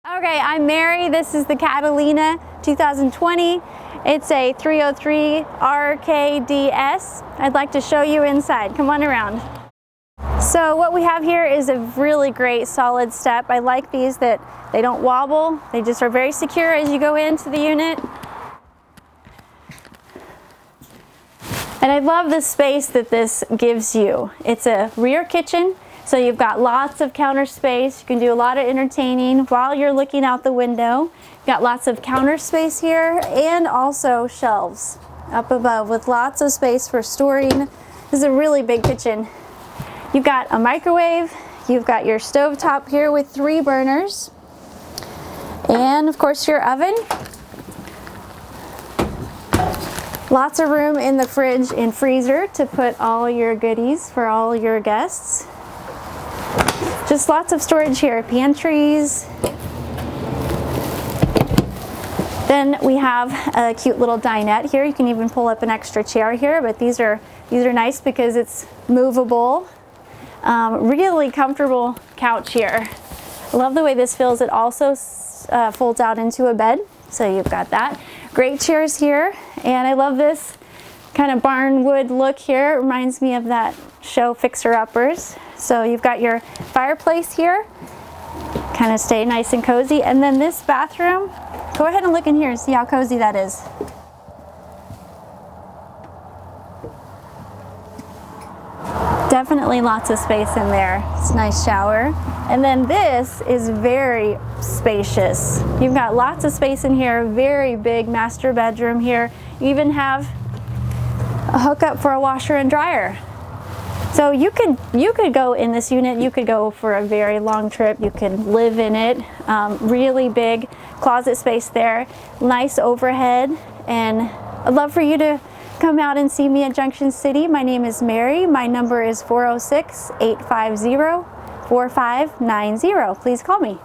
Okay, I'm Mary. This is the Catalina 2020. It's a 303 RKDS. I'd like to show you inside. Come on around. So what we have here is a really great solid step. I like these that they don't wobble. They just are very secure as you go into the unit. And I love the space that this gives you. It's a rear kitchen. So you've got lots of counter space. You can do a lot of entertaining while you're looking out the window. You've got lots of counter space here and also shelves up above with lots of space for storing. This is a really big kitchen. You've got a microwave. You've got your stove top here with 3 burners. And of course your oven. Lots of room in the fridge and freezer to put all your goodies for all your guests. Just lots of storage here, pantries. Then we have a cute little dinette here. You can even pull up an extra chair here, but these are nice because it's movable. Really comfortable couch here. I love the way this feels. It also folds out into a bed, so you've got that. Great chairs here, and I love this kind of barnwood look here. It reminds me of that show Fixer Uppers. So you've got your fireplace here, kind of stay nice and cozy. And then this bathroom, go ahead and look in here and see how cozy that is. Definitely lots of space in there. It's a nice shower. And then this is very spacious. You've got lots of space in here, very big master bedroom here. You even have a hookup for a washer and dryer. So you could go in this unit, you could go for a very long trip, you could live in it. Really big closet space there, nice overhead, and I'd love for you to come out and see me at Junction City. My name is Mary. My number is 406-850-4590. Please call me.